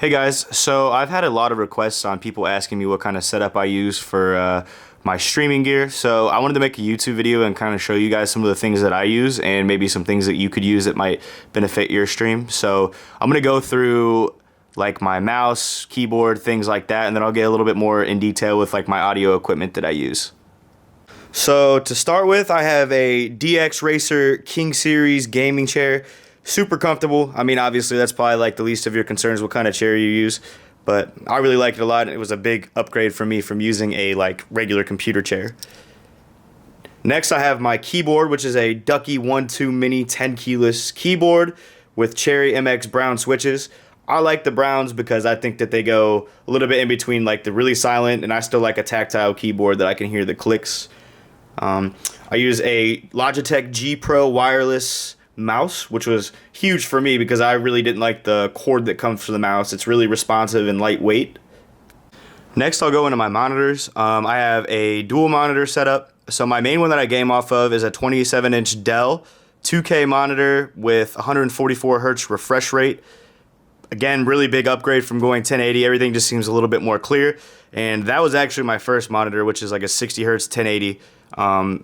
Hey guys, so I've had a lot of requests on people asking me what kind of setup I use for my streaming gear. So I wanted to make a YouTube video and kind of show you guys some of the things that I use and maybe some things that you could use that might benefit your stream. So I'm gonna go through like my mouse, keyboard, things like that, and then I'll get a little bit more in detail with like my audio equipment that I use. So to start with, I have a DX Racer King Series gaming chair. Super comfortable. I mean, obviously that's probably like the least of your concerns what kind of chair you use, but I really like it a lot. It was a big upgrade for me from using a like regular computer chair. Next I have my keyboard, which is a Ducky OneTwo mini 10 keyless keyboard with Cherry MX brown switches. I like the browns because I think that they go a little bit in between like the really silent, and I still like a tactile keyboard that I can hear the clicks. I use a Logitech G Pro wireless mouse, which was huge for me because I really didn't like the cord that comes to the mouse. It's really responsive and lightweight. Next I'll go into my monitors. I have a dual monitor setup. So my main one that I game off of is a 27-inch Dell 2K monitor with 144 Hz refresh rate. Again, really big upgrade from going 1080. Everything just seems a little bit more clear, and that was actually my first monitor, which is like a 60 Hz 1080.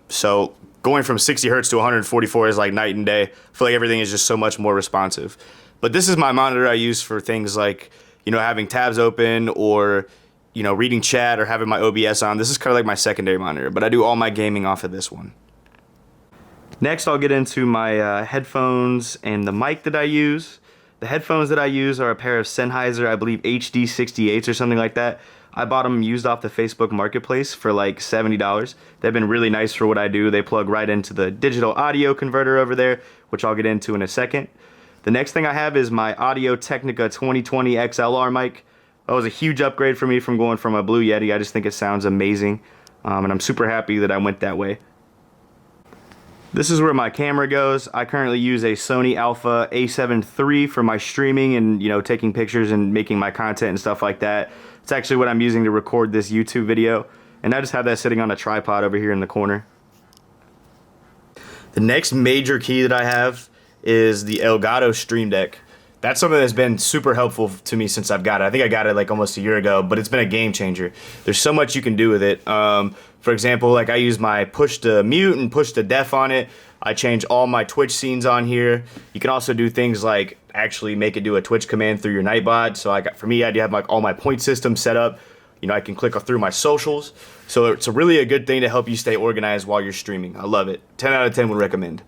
So going from 60 Hz to 144 is like night and day. I feel like everything is just so much more responsive. But this is my monitor I use for things like, you know, having tabs open or, you know, reading chat or having my OBS on. This is kind of like my secondary monitor, but I do all my gaming off of this one. Next, I'll get into my headphones and the mic that I use. The headphones that I use are a pair of Sennheiser, I believe HD 68s or something like that. I bought them used off the Facebook Marketplace for like $70. They've been really nice for what I do. They plug right into the digital audio converter over there, which I'll get into in a second. The next thing I have is my Audio Technica 2020 XLR mic. That was a huge upgrade for me from going from a Blue Yeti. I just think it sounds amazing, and I'm super happy that I went that way. This is where my camera goes. I currently use a Sony Alpha A7 III for my streaming and, you know, taking pictures and making my content and stuff like that. It's actually what I'm using to record this YouTube video, and I just have that sitting on a tripod over here in the corner. The next major key that I have is the Elgato Stream Deck. That's something that's been super helpful to me since I've got it. I think I got it like almost a year ago, but it's been a game changer. There's so much you can do with it. For example, like I use my push to mute and push to def on it. I change all my Twitch scenes on here. You can also do things like actually make it do a Twitch command through your Nightbot. So for me, I have like all my point systems set up. You know, I can click through my socials. So it's a really a good thing to help you stay organized while you're streaming. I love it. 10 out of 10 would recommend.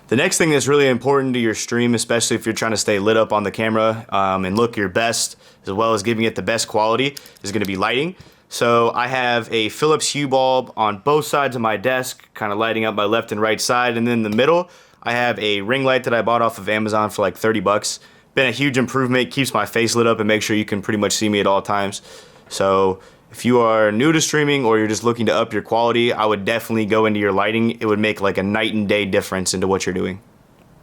The next thing that's really important to your stream, especially if you're trying to stay lit up on the camera and look your best, as well as giving it the best quality, is going to be lighting. So I have a Philips Hue bulb on both sides of my desk, kind of lighting up my left and right side, and then in the middle, I have a ring light that I bought off of Amazon for like 30 bucks. Been a huge improvement, keeps my face lit up and make sure you can pretty much see me at all times. So if you are new to streaming or you're just looking to up your quality, I would definitely go into your lighting. It would make like a night and day difference into what you're doing.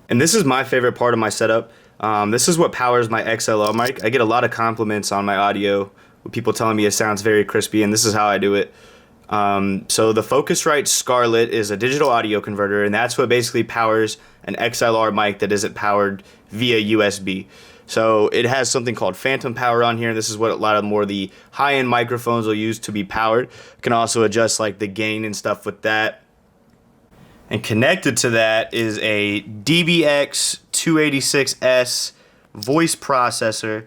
And this is my favorite part of my setup. This is what powers my XLR mic. I get a lot of compliments on my audio with people telling me it sounds very crispy, and this is how I do it. So the Focusrite Scarlet is a digital audio converter, and that's what basically powers an XLR mic that isn't powered via USB. So it has something called phantom power on here, and this is what a lot of more of the high-end microphones will use to be powered. You can also adjust like the gain and stuff with that. And connected to that is a DBX 286S voice processor.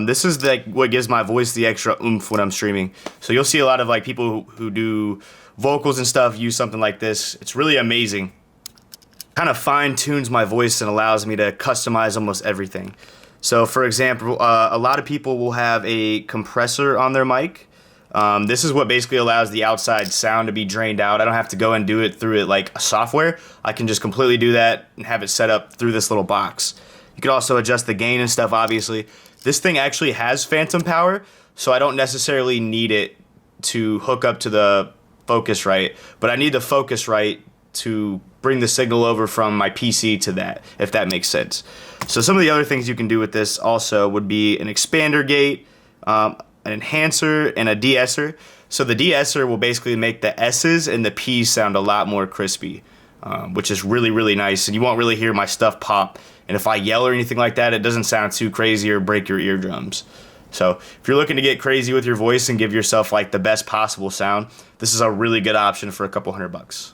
This is like what gives my voice the extra oomph when I'm streaming. So you'll see a lot of like people who do vocals and stuff use something like this. It's really amazing. Kind of fine tunes my voice and allows me to customize almost everything. So for example, a lot of people will have a compressor on their mic. This is what basically allows the outside sound to be drained out. I don't have to go and do it through like a software. I can just completely do that and have it set up through this little box. You can also adjust the gain and stuff, obviously. This thing actually has phantom power, so I don't necessarily need it to hook up to the Focusrite, but I need the Focusrite to bring the signal over from my PC to that, if that makes sense. So some of the other things you can do with this also would be an expander gate, an enhancer, and a de-esser. So the de-esser will basically make the S's and the P's sound a lot more crispy, which is really, really nice, and you won't really hear my stuff pop And if I yell or anything like that, it doesn't sound too crazy or break your eardrums. So if you're looking to get crazy with your voice and give yourself like the best possible sound, this is a really good option for a couple $100.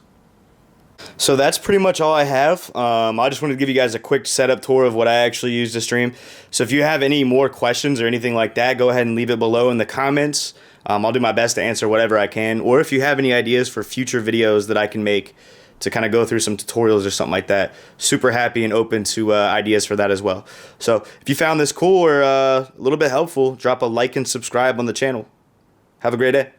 So that's pretty much all I have. I just wanted to give you guys a quick setup tour of what I actually use to stream. So if you have any more questions or anything like that, go ahead and leave it below in the comments. I'll do my best to answer whatever I can. Or if you have any ideas for future videos that I can make to kind of go through some tutorials or something like that, super happy and open to ideas for that as well. So if you found this cool or a little bit helpful, drop a like and subscribe on the channel. Have a great day.